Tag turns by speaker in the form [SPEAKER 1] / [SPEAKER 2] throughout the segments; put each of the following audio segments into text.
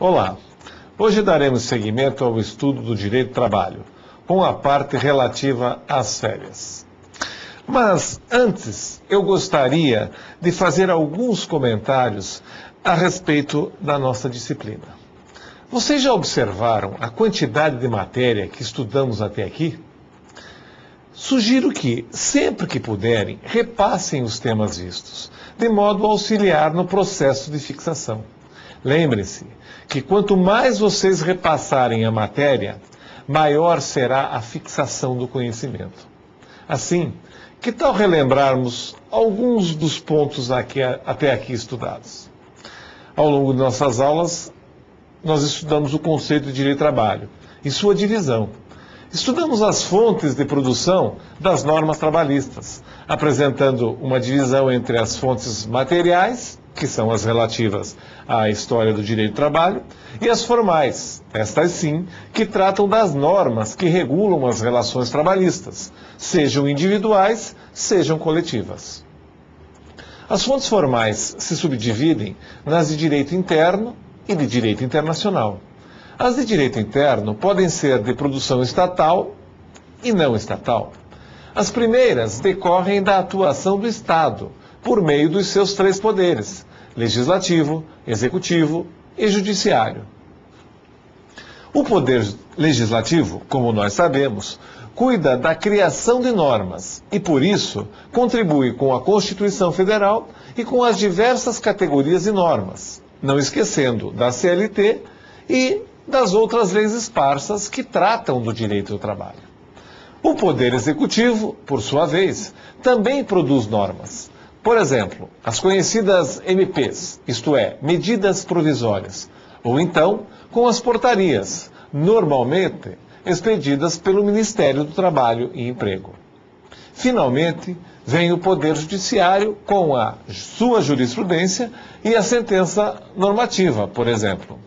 [SPEAKER 1] Olá, hoje daremos seguimento ao estudo do direito do trabalho, com a parte relativa às férias. Mas antes, eu gostaria de fazer alguns comentários a respeito da nossa disciplina. Vocês já observaram a quantidade de matéria que estudamos até aqui? Sugiro que, sempre que puderem, repassem os temas vistos, de modo a auxiliar no processo de fixação. Lembrem-se que quanto mais vocês repassarem a matéria, maior será a fixação do conhecimento. Assim, que tal relembrarmos alguns dos pontos até aqui estudados? Ao longo de nossas aulas, nós estudamos o conceito de direito do trabalho e sua divisão. Estudamos as fontes de produção das normas trabalhistas, apresentando uma divisão entre as fontes materiais, que são as relativas à história do direito do trabalho, e as formais, estas sim, que tratam das normas que regulam as relações trabalhistas, sejam individuais, sejam coletivas. As fontes formais se subdividem nas de direito interno e de direito internacional. As de direito interno podem ser de produção estatal e não estatal. As primeiras decorrem da atuação do Estado, por meio dos seus três poderes: legislativo, executivo e judiciário. O poder legislativo, como nós sabemos, cuida da criação de normas e, por isso, contribui com a Constituição Federal e com as diversas categorias de normas, não esquecendo da CLT e das outras leis esparsas que tratam do direito do trabalho. O Poder Executivo, por sua vez, também produz normas. Por exemplo, as conhecidas MPs, isto é, medidas provisórias, ou então com as portarias, normalmente expedidas pelo Ministério do Trabalho e Emprego. Finalmente, vem o Poder Judiciário com a sua jurisprudência e a sentença normativa, por exemplo.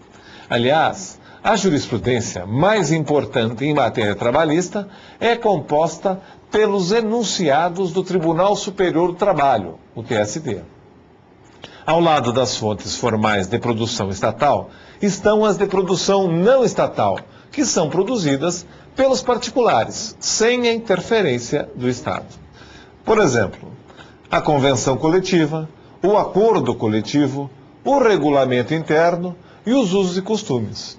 [SPEAKER 1] Aliás, a jurisprudência mais importante em matéria trabalhista é composta pelos enunciados do Tribunal Superior do Trabalho, o TST. Ao lado das fontes formais de produção estatal, estão as de produção não estatal, que são produzidas pelos particulares, sem a interferência do Estado. Por exemplo, a convenção coletiva, o acordo coletivo, o regulamento interno e os usos e costumes.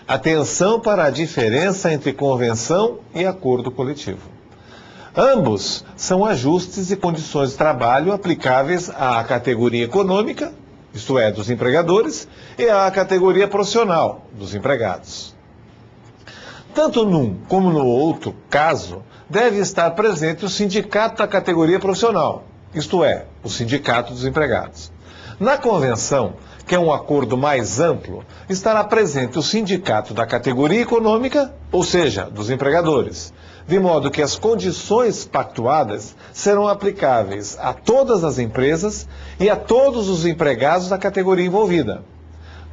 [SPEAKER 1] Atenção para a diferença entre convenção e acordo coletivo. Ambos são ajustes e condições de trabalho aplicáveis à categoria econômica, isto é, dos empregadores, e à categoria profissional, dos empregados. Tanto num como no outro caso, deve estar presente o sindicato da categoria profissional, isto é, o sindicato dos empregados. Na convenção, que é um acordo mais amplo, estará presente o sindicato da categoria econômica, ou seja, dos empregadores, de modo que as condições pactuadas serão aplicáveis a todas as empresas e a todos os empregados da categoria envolvida.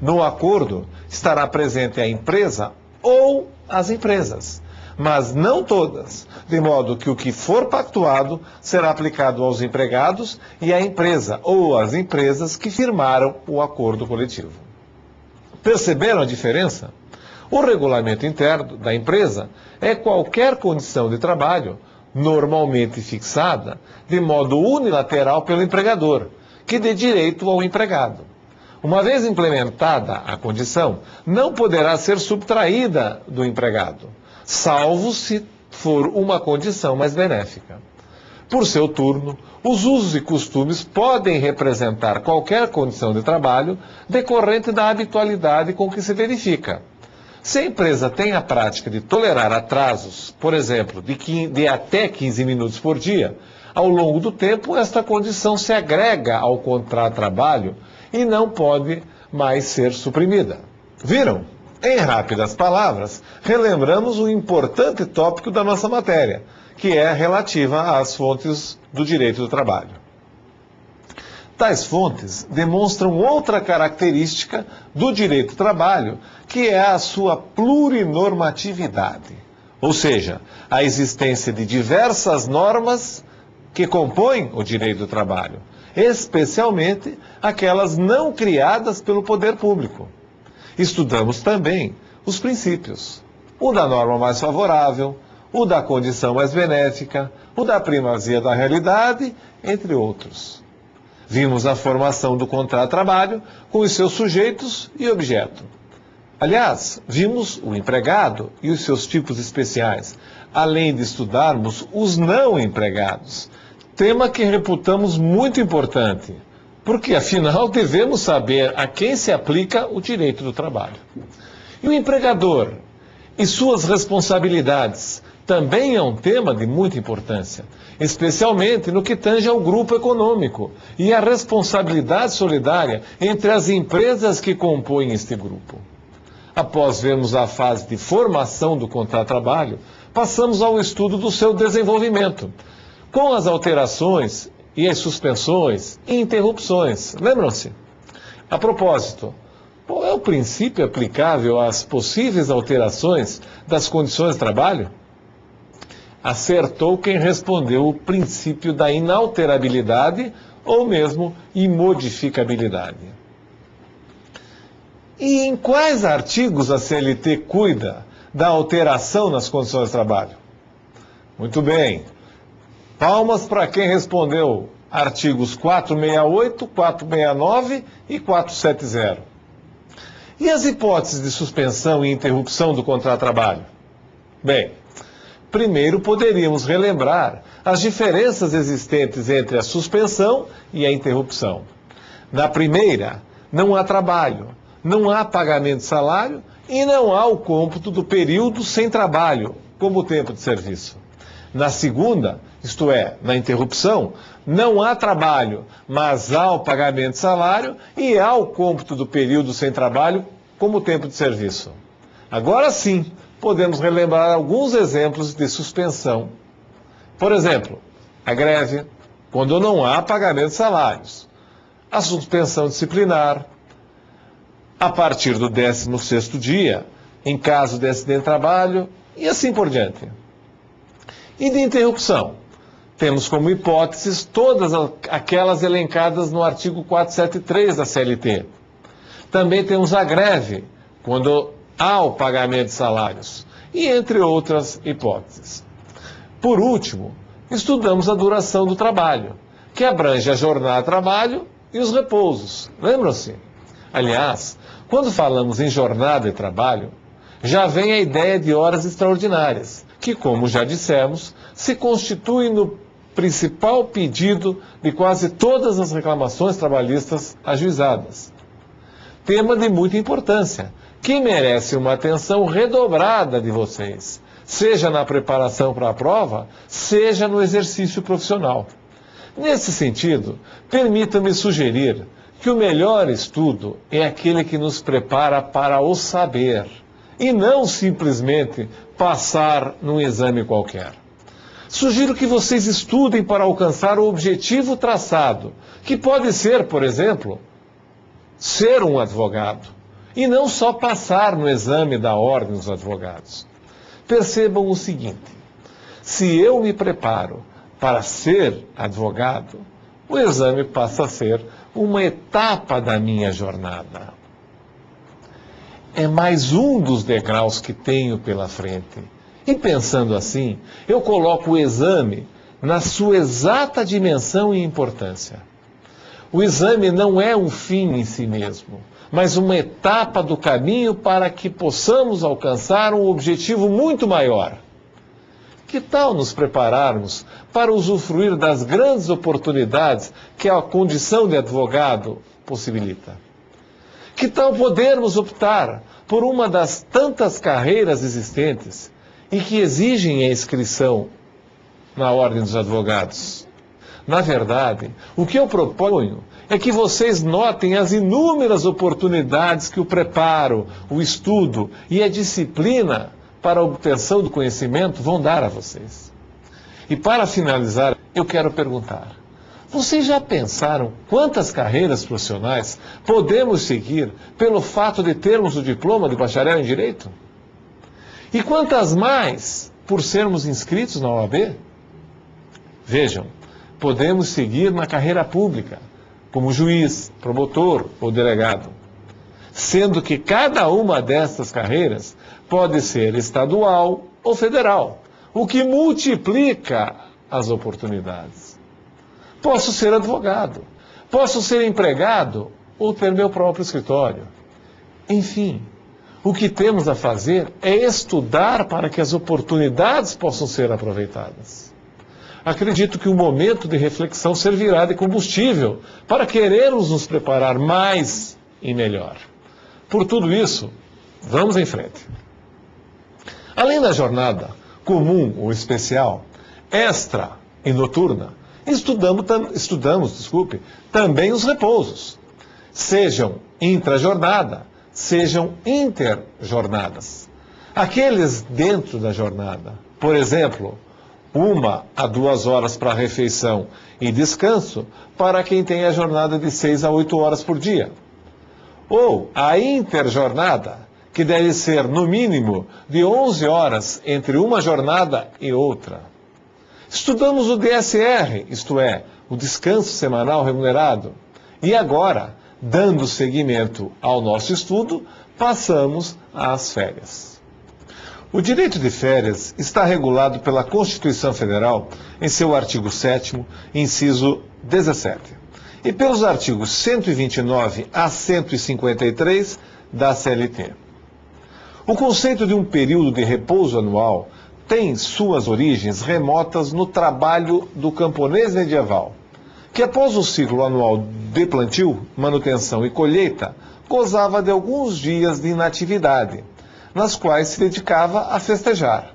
[SPEAKER 1] No acordo, estará presente a empresa ou as empresas, mas não todas, de modo que o que for pactuado será aplicado aos empregados e à empresa ou às empresas que firmaram o acordo coletivo. Perceberam a diferença? O regulamento interno da empresa é qualquer condição de trabalho, normalmente fixada, de modo unilateral pelo empregador, que dê direito ao empregado. Uma vez implementada a condição, não poderá ser subtraída do empregado, salvo se for uma condição mais benéfica. Por seu turno, os usos e costumes podem representar qualquer condição de trabalho decorrente da habitualidade com que se verifica. Se a empresa tem a prática de tolerar atrasos, por exemplo, de até 15 minutos por dia, ao longo do tempo, esta condição se agrega ao contrato de trabalho e não pode mais ser suprimida. Viram? Em rápidas palavras, relembramos um importante tópico da nossa matéria, que é relativa às fontes do direito do trabalho. Tais fontes demonstram outra característica do direito do trabalho, que é a sua plurinormatividade, ou seja, a existência de diversas normas que compõem o direito do trabalho, especialmente aquelas não criadas pelo poder público. Estudamos também os princípios. O da norma mais favorável, o da condição mais benéfica, o da primazia da realidade, entre outros. Vimos a formação do contrato de trabalho com os seus sujeitos e objeto. Aliás, vimos o empregado e os seus tipos especiais, além de estudarmos os não empregados, tema que reputamos muito importante, porque afinal devemos saber a quem se aplica o direito do trabalho. E o empregador e suas responsabilidades também é um tema de muita importância, especialmente no que tange ao grupo econômico e à responsabilidade solidária entre as empresas que compõem este grupo. Após vermos a fase de formação do contrato de trabalho, passamos ao estudo do seu desenvolvimento, com as alterações e as suspensões e interrupções. Lembram-se? A propósito, qual é o princípio aplicável às possíveis alterações das condições de trabalho? Acertou quem respondeu o princípio da inalterabilidade ou mesmo imodificabilidade. E em quais artigos a CLT cuida da alteração nas condições de trabalho? Muito bem. Palmas para quem respondeu artigos 468, 469 e 470. E as hipóteses de suspensão e interrupção do contrato de trabalho? Bem, primeiro poderíamos relembrar as diferenças existentes entre a suspensão e a interrupção. Na primeira, não há trabalho, não há pagamento de salário e não há o cômputo do período sem trabalho, como tempo de serviço. Na segunda, isto é, na interrupção, não há trabalho, mas há o pagamento de salário e há o cômputo do período sem trabalho como tempo de serviço. Agora sim, podemos relembrar alguns exemplos de suspensão. Por exemplo, a greve, quando não há pagamento de salários. A suspensão disciplinar, a partir do 16º dia, em caso de acidente de trabalho, e assim por diante. E de interrupção? Temos como hipóteses todas aquelas elencadas no artigo 473 da CLT. Também temos a greve, quando há o pagamento de salários, e entre outras hipóteses. Por último, estudamos a duração do trabalho, que abrange a jornada de trabalho e os repousos. Lembram-se? Aliás, quando falamos em jornada de trabalho, já vem a ideia de horas extraordinárias, que, como já dissemos, se constitui no principal pedido de quase todas as reclamações trabalhistas ajuizadas. Tema de muita importância, que merece uma atenção redobrada de vocês, seja na preparação para a prova, seja no exercício profissional. Nesse sentido, permita-me sugerir que o melhor estudo é aquele que nos prepara para o saber, e não simplesmente passar num exame qualquer. Sugiro que vocês estudem para alcançar o objetivo traçado, que pode ser, por exemplo, ser um advogado, e não só passar no exame da Ordem dos Advogados. Percebam o seguinte: se eu me preparo para ser advogado, o exame passa a ser uma etapa da minha jornada. É mais um dos degraus que tenho pela frente. E pensando assim, eu coloco o exame na sua exata dimensão e importância. O exame não é um fim em si mesmo, mas uma etapa do caminho para que possamos alcançar um objetivo muito maior. Que tal nos prepararmos para usufruir das grandes oportunidades que a condição de advogado possibilita? Que tal podermos optar por uma das tantas carreiras existentes e que exigem a inscrição na Ordem dos Advogados? Na verdade, o que eu proponho é que vocês notem as inúmeras oportunidades que o preparo, o estudo e a disciplina para a obtenção do conhecimento vão dar a vocês. E para finalizar, eu quero perguntar: vocês já pensaram quantas carreiras profissionais podemos seguir pelo fato de termos o diploma de bacharel em Direito? E quantas mais por sermos inscritos na OAB? Vejam, podemos seguir na carreira pública, como juiz, promotor ou delegado. sendo que cada uma destas carreiras pode ser estadual ou federal, o que multiplica as oportunidades. Posso ser advogado, posso ser empregado ou ter meu próprio escritório. Enfim, o que temos a fazer é estudar para que as oportunidades possam ser aproveitadas. Acredito que o momento de reflexão servirá de combustível para querermos nos preparar mais e melhor. Por tudo isso, vamos em frente. Além da jornada comum ou especial, extra e noturna, estudamos também os repousos, sejam intrajornada, sejam interjornadas. Aqueles dentro da jornada, por exemplo, 1 a 2 horas para refeição e descanso para quem tem a jornada de 6 a 8 horas por dia. Ou a interjornada, que deve ser no mínimo de 11 horas entre uma jornada e outra. Estudamos o DSR, isto é, o descanso semanal remunerado. E agora, dando seguimento ao nosso estudo, passamos às férias. O direito de férias está regulado pela Constituição Federal em seu artigo 7º, inciso 17, e pelos artigos 129 a 153 da CLT. O conceito de um período de repouso anual tem suas origens remotas no trabalho do camponês medieval, que após o ciclo anual de plantio, manutenção e colheita, gozava de alguns dias de inatividade, nas quais se dedicava a festejar.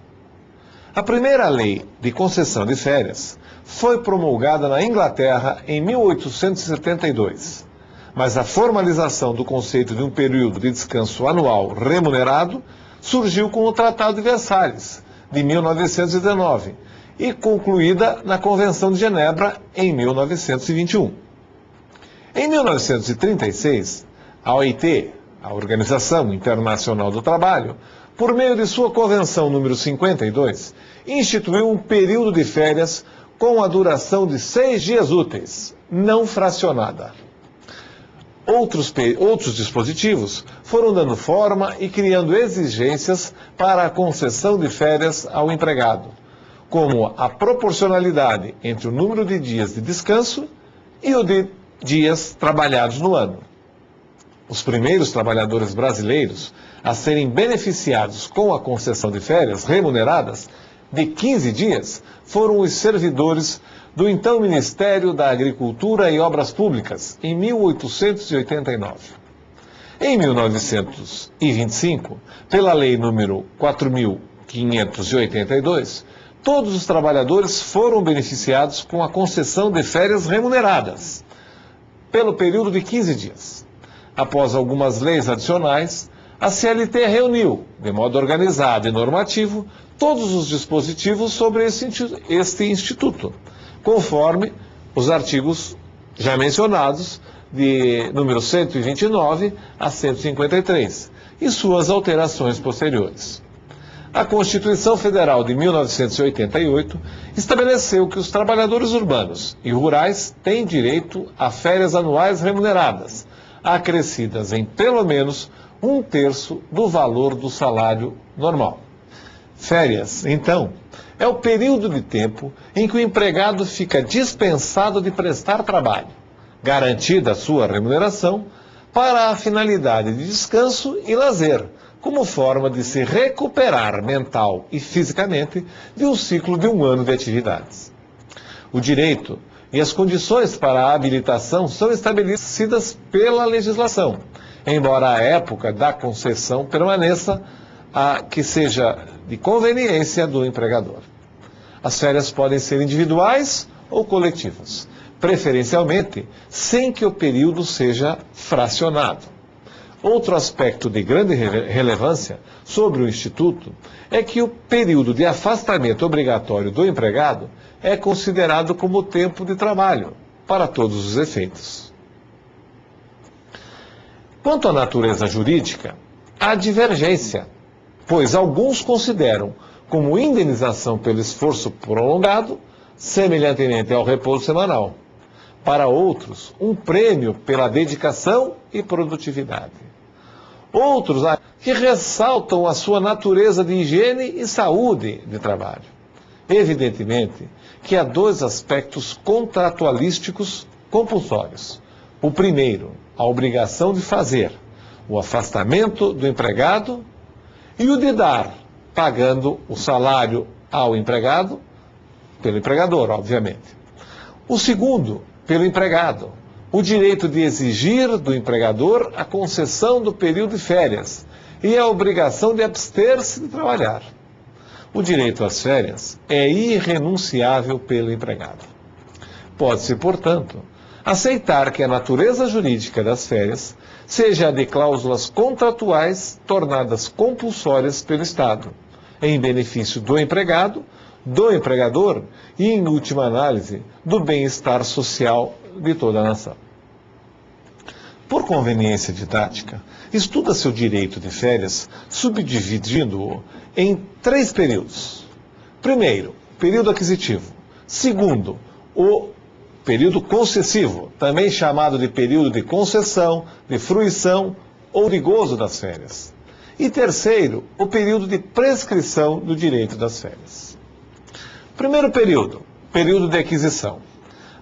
[SPEAKER 1] A primeira lei de concessão de férias foi promulgada na Inglaterra em 1872, mas a formalização do conceito de um período de descanso anual remunerado surgiu com o Tratado de Versalhes, de 1919, e concluída na Convenção de Genebra em 1921. Em 1936, a OIT, a Organização Internacional do Trabalho, por meio de sua Convenção número 52, instituiu um período de férias com a duração de 6 dias úteis, não fracionada. Outros dispositivos foram dando forma e criando exigências para a concessão de férias ao empregado, como a proporcionalidade entre o número de dias de descanso e o de dias trabalhados no ano. Os primeiros trabalhadores brasileiros a serem beneficiados com a concessão de férias remuneradas de 15 dias foram os servidores do então Ministério da Agricultura e Obras Públicas, em 1889. Em 1925, pela Lei nº 4.582, todos os trabalhadores foram beneficiados com a concessão de férias remuneradas, pelo período de 15 dias. Após algumas leis adicionais, a CLT reuniu, de modo organizado e normativo, todos os dispositivos sobre este instituto, conforme os artigos já mencionados, de número 129 a 153, e suas alterações posteriores. A Constituição Federal de 1988 estabeleceu que os trabalhadores urbanos e rurais têm direito a férias anuais remuneradas, acrescidas em pelo menos 1/3 do valor do salário normal. Férias, então, é o período de tempo em que o empregado fica dispensado de prestar trabalho, garantida a sua remuneração, para a finalidade de descanso e lazer, como forma de se recuperar mental e fisicamente de um ciclo de 1 ano de atividades. O direito e as condições para a habilitação são estabelecidas pela legislação, embora a época da concessão permaneça a que seja de conveniência do empregador. As férias podem ser individuais ou coletivas, preferencialmente sem que o período seja fracionado. Outro aspecto de grande relevância sobre o Instituto é que o período de afastamento obrigatório do empregado é considerado como tempo de trabalho, para todos os efeitos. Quanto à natureza jurídica, há divergência, pois alguns consideram como indenização pelo esforço prolongado, semelhantemente ao repouso semanal. Para outros, um prêmio pela dedicação e produtividade. Outros que ressaltam a sua natureza de higiene e saúde de trabalho. Evidentemente que há dois aspectos contratualísticos compulsórios. O primeiro, a obrigação de fazer o afastamento do empregado e o de dar, pagando o salário ao empregado, pelo empregador, obviamente. O segundo, pelo empregado, o direito de exigir do empregador a concessão do período de férias e a obrigação de abster-se de trabalhar. O direito às férias é irrenunciável pelo empregado. Pode-se, portanto, aceitar que a natureza jurídica das férias seja a de cláusulas contratuais tornadas compulsórias pelo Estado, em benefício do empregado, do empregador e, em última análise, do bem-estar social de toda a nação. Por conveniência didática, estuda-se o direito de férias subdividindo-o em 3 períodos. Primeiro, período aquisitivo. Segundo, o período concessivo, também chamado de período de concessão, de fruição ou de gozo das férias. E terceiro, o período de prescrição do direito das férias. Primeiro período, período de aquisição.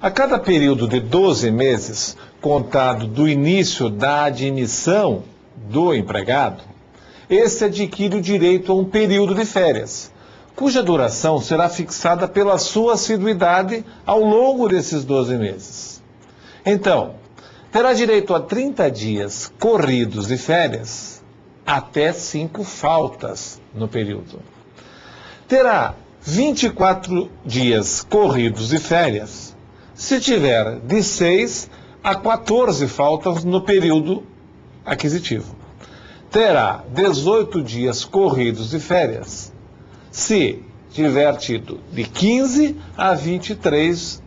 [SPEAKER 1] A cada período de 12 meses, contado do início da admissão do empregado, este adquire o direito a um período de férias, cuja duração será fixada pela sua assiduidade ao longo desses 12 meses. Então, terá direito a 30 dias corridos de férias, até 5 faltas no período. Terá 24 dias corridos de férias, se tiver de 6 a 14 faltas no período aquisitivo. Terá 18 dias corridos de férias, se tiver tido de 15 a 23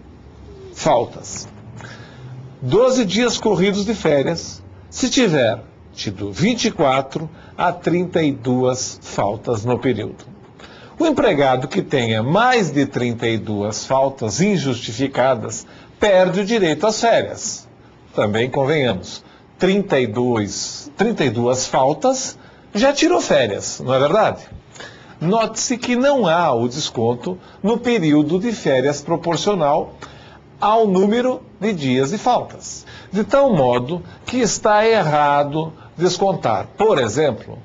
[SPEAKER 1] faltas. 12 dias corridos de férias, se tiver tido 24 a 32 faltas no período. O empregado que tenha mais de 32 faltas injustificadas perde o direito às férias. Também convenhamos, 32 faltas já tirou férias, não é verdade? Note-se que não há o desconto no período de férias proporcional ao número de dias de faltas. De tal modo que está errado descontar, por exemplo,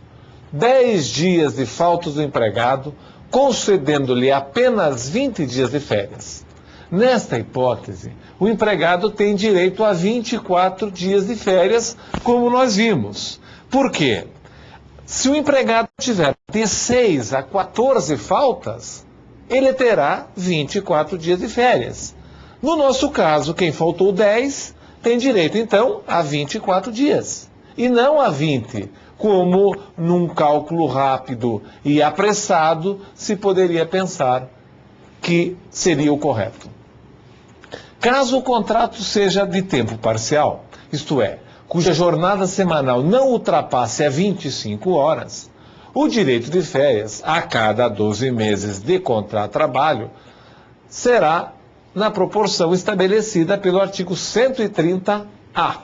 [SPEAKER 1] 10 dias de faltas do empregado, concedendo-lhe apenas 20 dias de férias. Nesta hipótese, o empregado tem direito a 24 dias de férias, como nós vimos. Por quê? Se o empregado tiver de 6 a 14 faltas, ele terá 24 dias de férias. No nosso caso, quem faltou 10 tem direito, então, a 24 dias, e não a 20, como num cálculo rápido e apressado se poderia pensar que seria o correto. Caso o contrato seja de tempo parcial, isto é, cuja jornada semanal não ultrapasse a 25 horas, o direito de férias a cada 12 meses de contrato de trabalho será na proporção estabelecida pelo artigo 130-A.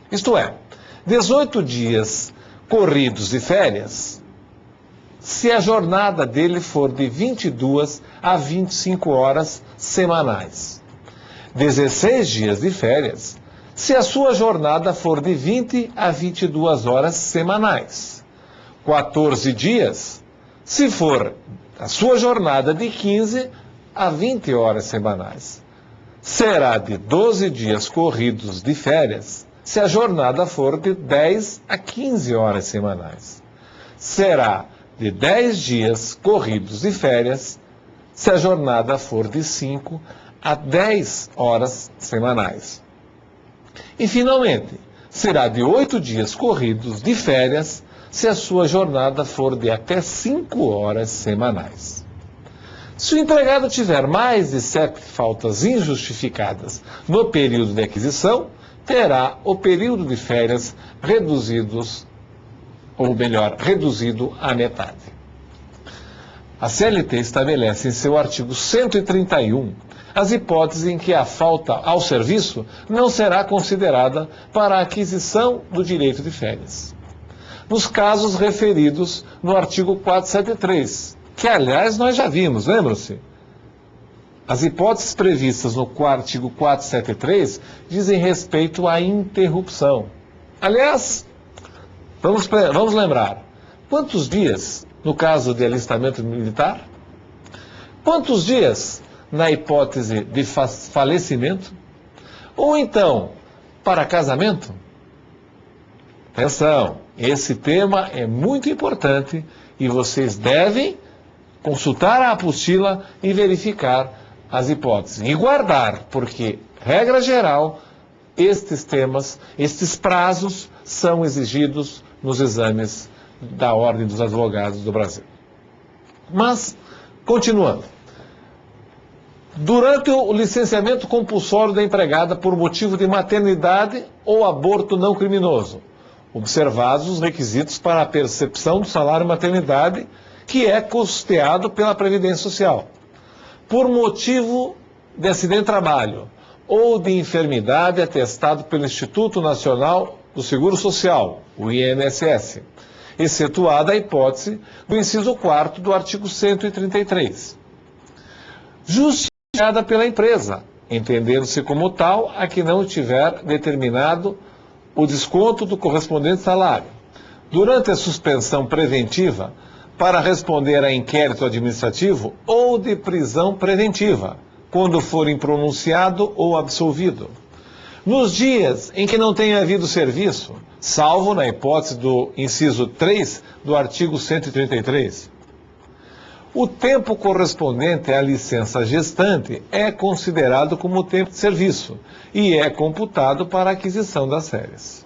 [SPEAKER 1] Isto é, 18 dias corridos de férias, se a jornada dele for de 22 a 25 horas semanais. 16 dias de férias, se a sua jornada for de 20 a 22 horas semanais. 14 dias, se for a sua jornada de 15 a 20 horas semanais. Será de 12 dias corridos de férias, se a jornada for de 10 a 15 horas semanais. Será de 10 dias corridos de férias, se a jornada for de 5 a 10 horas semanais. E, finalmente, será de 8 dias corridos de férias, se a sua jornada for de até 5 horas semanais. Se o empregado tiver mais de 7 faltas injustificadas no período de aquisição, terá o período de férias reduzido à metade. A CLT estabelece em seu artigo 131 as hipóteses em que a falta ao serviço não será considerada para a aquisição do direito de férias. nos casos referidos no artigo 473, que, aliás, nós já vimos, lembram-se? As hipóteses previstas no artigo 473 dizem respeito à interrupção. Aliás, vamos lembrar, quantos dias no caso de alistamento militar? Quantos dias na hipótese de falecimento? Ou então, para casamento? Atenção, esse tema é muito importante e vocês devem consultar a apostila e verificar as hipóteses. E guardar, porque, regra geral, estes temas, estes prazos são exigidos nos exames da Ordem dos Advogados do Brasil. Mas, continuando. Durante o licenciamento compulsório da empregada por motivo de maternidade ou aborto não criminoso, observados os requisitos para a percepção do salário maternidade, que é custeado pela Previdência Social. Por motivo de acidente de trabalho ou de enfermidade atestado pelo Instituto Nacional do Seguro Social, o INSS, excetuada a hipótese do inciso 4º do artigo 133. Justificada pela empresa, entendendo-se como tal a que não tiver determinado o desconto do correspondente salário. Durante a suspensão preventiva, para responder a inquérito administrativo ou de prisão preventiva, quando for impronunciado ou absolvido. Nos dias em que não tenha havido serviço, salvo na hipótese do inciso 3 do artigo 133. O tempo correspondente à licença gestante é considerado como tempo de serviço e é computado para a aquisição das férias.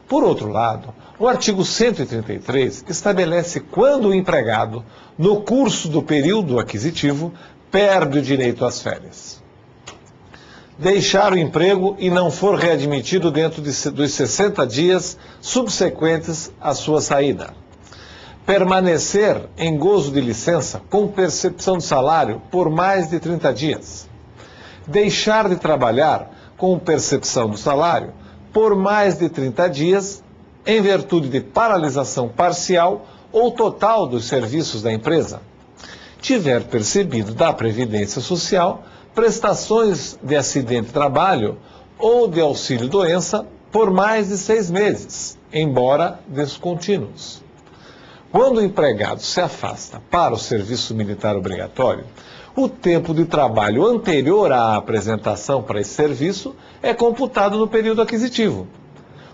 [SPEAKER 1] Por outro lado, o artigo 133 estabelece quando o empregado, no curso do período aquisitivo, perde o direito às férias. Deixar o emprego e não for readmitido dentro dos 60 dias subsequentes à sua saída. Permanecer em gozo de licença com percepção de salário por mais de 30 dias. Deixar de trabalhar com percepção do salário por mais de 30 dias em virtude de paralisação parcial ou total dos serviços da empresa. Tiver percebido da Previdência Social prestações de acidente de trabalho ou de auxílio-doença por mais de 6 meses, embora descontínuos. Quando o empregado se afasta para o serviço militar obrigatório, o tempo de trabalho anterior à apresentação para esse serviço é computado no período aquisitivo,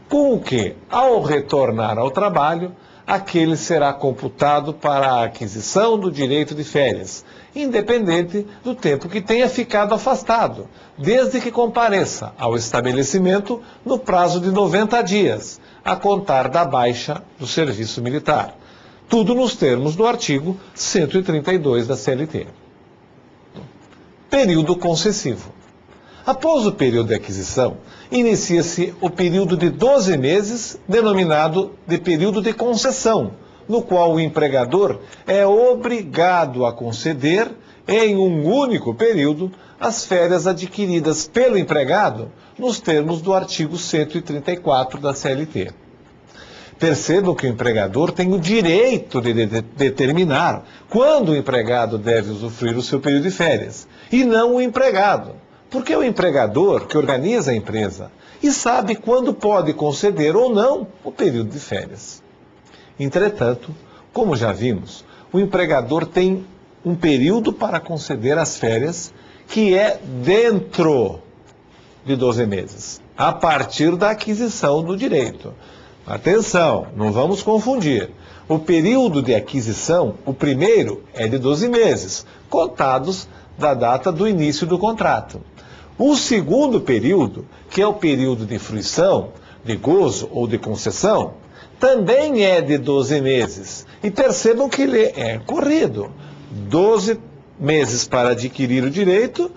[SPEAKER 1] com o que, ao retornar ao trabalho, aquele será computado para a aquisição do direito de férias, independente do tempo que tenha ficado afastado, desde que compareça ao estabelecimento no prazo de 90 dias, a contar da baixa do serviço militar. Tudo nos termos do artigo 132 da CLT. Período concessivo. Após o período de aquisição, inicia-se o período de 12 meses, denominado de período de concessão, no qual o empregador é obrigado a conceder, em um único período, as férias adquiridas pelo empregado, nos termos do artigo 134 da CLT. Percebam que o empregador tem o direito de determinar quando o empregado deve usufruir o seu período de férias, e não o empregado, porque é o empregador que organiza a empresa e sabe quando pode conceder ou não o período de férias. Entretanto, como já vimos, o empregador tem um período para conceder as férias que é dentro de 12 meses, a partir da aquisição do direito. Atenção, não vamos confundir. O período de aquisição, o primeiro, é de 12 meses, contados da data do início do contrato. O segundo período, que é o período de fruição, de gozo ou de concessão, também é de 12 meses. E percebam que ele é corrido. 12 meses para adquirir o direito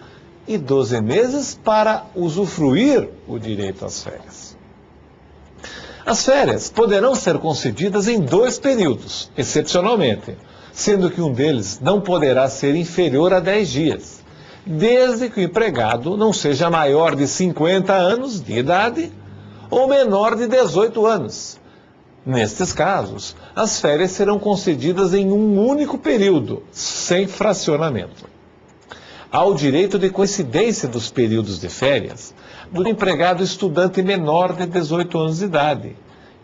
[SPEAKER 1] e 12 meses para usufruir o direito às férias. As férias poderão ser concedidas em 2 períodos, excepcionalmente, sendo que um deles não poderá ser inferior a 10 dias, desde que o empregado não seja maior de 50 anos de idade ou menor de 18 anos, Nestes casos, as férias serão concedidas em um único período, sem fracionamento. Há o direito de coincidência dos períodos de férias do empregado estudante menor de 18 anos de idade,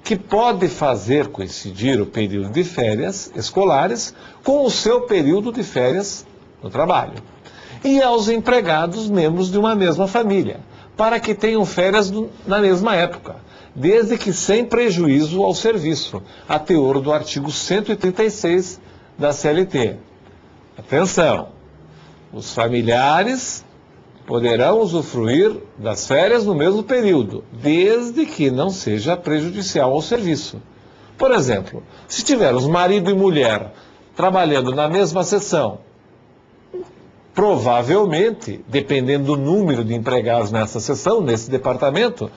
[SPEAKER 1] que pode fazer coincidir o período de férias escolares com o seu período de férias no trabalho. E aos empregados membros de uma mesma família, para que tenham férias na mesma época, desde que sem prejuízo ao serviço, a teor do artigo 136 da CLT. Atenção! Os familiares poderão usufruir das férias no mesmo período, desde que não seja prejudicial ao serviço. Por exemplo, se tivermos marido e mulher trabalhando na mesma seção, provavelmente, dependendo do número de empregados nessa seção, nesse departamento,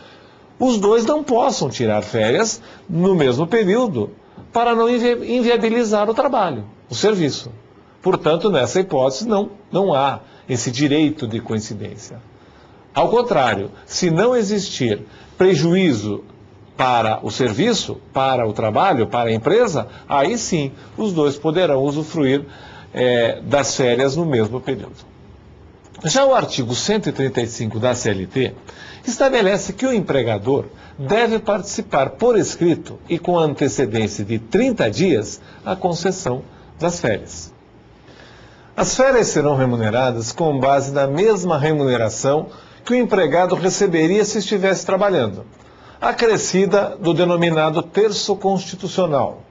[SPEAKER 1] os dois não possam tirar férias no mesmo período para não inviabilizar o trabalho, o serviço. Portanto, nessa hipótese, não há esse direito de coincidência. Ao contrário, se não existir prejuízo para o serviço, para o trabalho, para a empresa, aí sim os dois poderão usufruir das férias no mesmo período. Já o artigo 135 da CLT estabelece que o empregador deve participar por escrito e com antecedência de 30 dias a concessão das férias. As férias serão remuneradas com base na mesma remuneração que o empregado receberia se estivesse trabalhando, acrescida do denominado terço constitucional,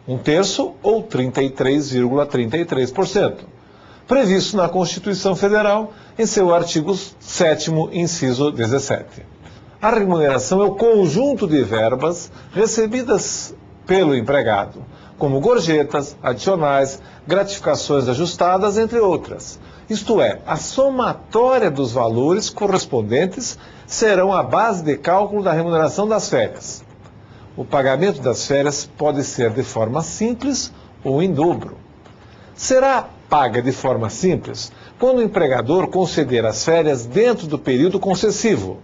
[SPEAKER 1] 1/3 ou 33,33%, previsto na Constituição Federal em seu artigo 7º, inciso 17. A remuneração é o conjunto de verbas recebidas pelo empregado, como gorjetas, adicionais, gratificações ajustadas, entre outras. Isto é, a somatória dos valores correspondentes serão a base de cálculo da remuneração das férias. O pagamento das férias pode ser de forma simples ou em dobro. Será paga de forma simples quando o empregador conceder as férias dentro do período concessivo,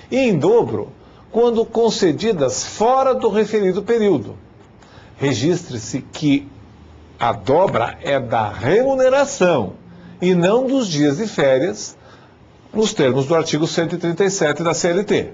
[SPEAKER 1] e em dobro quando concedidas fora do referido período. Registre-se que a dobra é da remuneração e não dos dias de férias, nos termos do artigo 137 da CLT.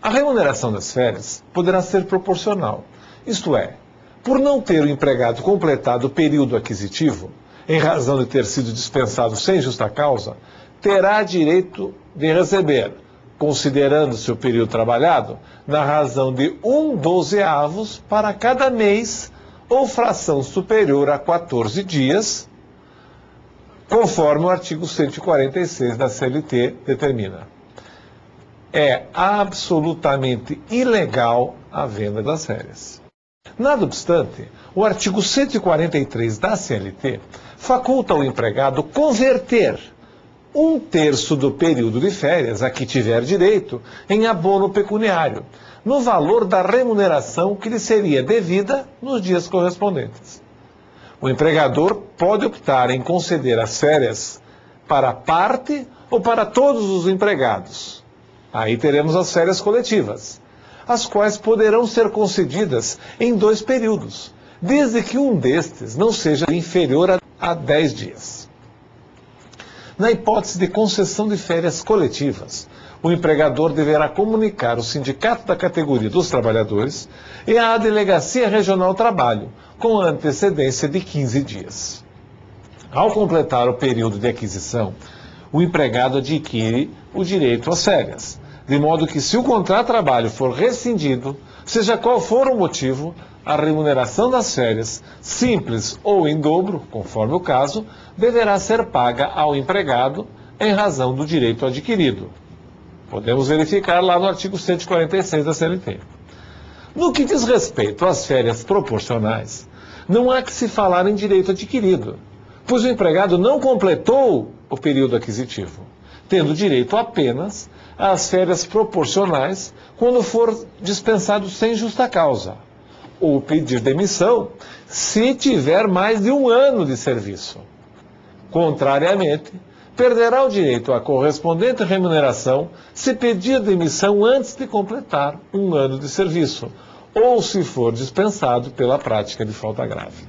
[SPEAKER 1] A remuneração das férias poderá ser proporcional, isto é, por não ter o empregado completado o período aquisitivo, em razão de ter sido dispensado sem justa causa, terá direito de receber, considerando-se o período trabalhado, na razão de 1/12 para cada mês ou fração superior a 14 dias, conforme o artigo 146 da CLT determina. É absolutamente ilegal a venda das férias. Nada obstante, o artigo 143 da CLT faculta ao empregado converter 1/3 do período de férias a que tiver direito em abono pecuniário, no valor da remuneração que lhe seria devida nos dias correspondentes. O empregador pode optar em conceder as férias para parte ou para todos os empregados. Aí teremos as férias coletivas, as quais poderão ser concedidas em 2 períodos, desde que um destes não seja inferior a 10 dias. Na hipótese de concessão de férias coletivas, o empregador deverá comunicar ao sindicato da categoria dos trabalhadores e à Delegacia Regional do Trabalho, com antecedência de 15 dias. Ao completar o período de aquisição, o empregado adquire o direito às férias, de modo que, se o contrato de trabalho for rescindido, seja qual for o motivo, a remuneração das férias, simples ou em dobro, conforme o caso, deverá ser paga ao empregado em razão do direito adquirido. Podemos verificar lá no artigo 146 da CLT. No que diz respeito às férias proporcionais, não há que se falar em direito adquirido, pois o empregado não completou o período aquisitivo, tendo direito apenas às férias proporcionais quando for dispensado sem justa causa, ou pedir demissão se tiver mais de 1 ano de serviço. Contrariamente, perderá o direito à correspondente remuneração se pedir demissão antes de completar 1 ano de serviço, ou se for dispensado pela prática de falta grave.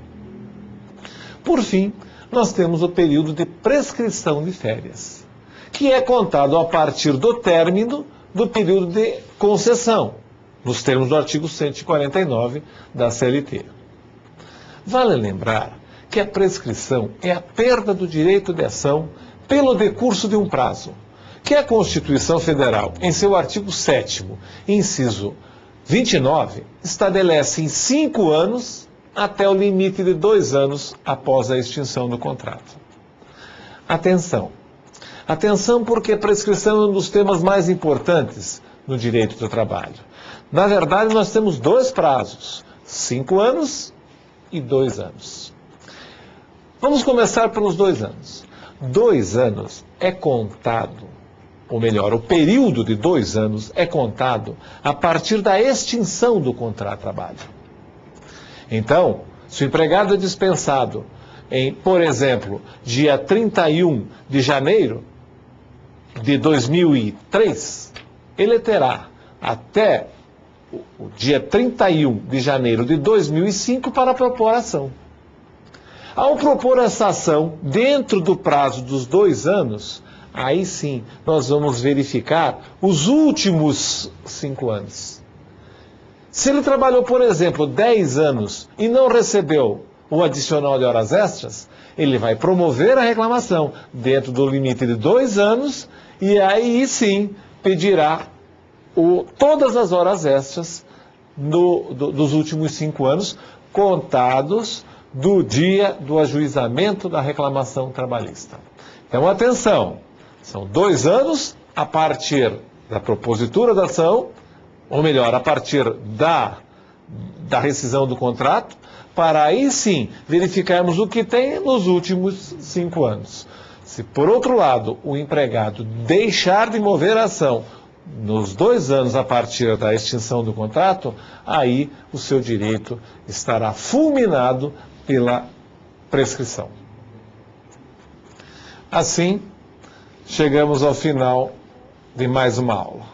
[SPEAKER 1] Por fim, nós temos o período de prescrição de férias, que é contado a partir do término do período de concessão, nos termos do artigo 149 da CLT. Vale lembrar que a prescrição é a perda do direito de ação pelo decurso de um prazo, que a Constituição Federal, em seu artigo 7º, inciso 29, estabelece em 5 anos até o limite de 2 anos após a extinção do contrato. Atenção! Atenção, porque a prescrição é um dos temas mais importantes no direito do trabalho. Na verdade, nós temos 2 prazos, 5 anos e 2 anos. Vamos começar pelos 2 anos. 2 anos é contado, ou melhor, o período de 2 anos é contado a partir da extinção do contrato de trabalho. Então, se o empregado é dispensado em, por exemplo, dia 31 de janeiro de 2003, ele terá até o dia 31 de janeiro de 2005 para propor a ação. Ao propor essa ação dentro do prazo dos 2 anos, aí sim nós vamos verificar os últimos 5 anos. Se ele trabalhou, por exemplo, 10 anos e não recebeu o adicional de horas extras, ele vai promover a reclamação dentro do limite de 2 anos e aí sim pedirá todas as horas extras dos últimos 5 anos, contados do dia do ajuizamento da reclamação trabalhista. Então, atenção, são 2 anos a partir da propositura da ação, ou melhor, a partir da rescisão do contrato, para aí sim verificarmos o que tem nos últimos 5 anos. Se, por outro lado, o empregado deixar de mover a ação nos 2 anos a partir da extinção do contrato, aí o seu direito estará fulminado pela prescrição. Assim, chegamos ao final de mais uma aula.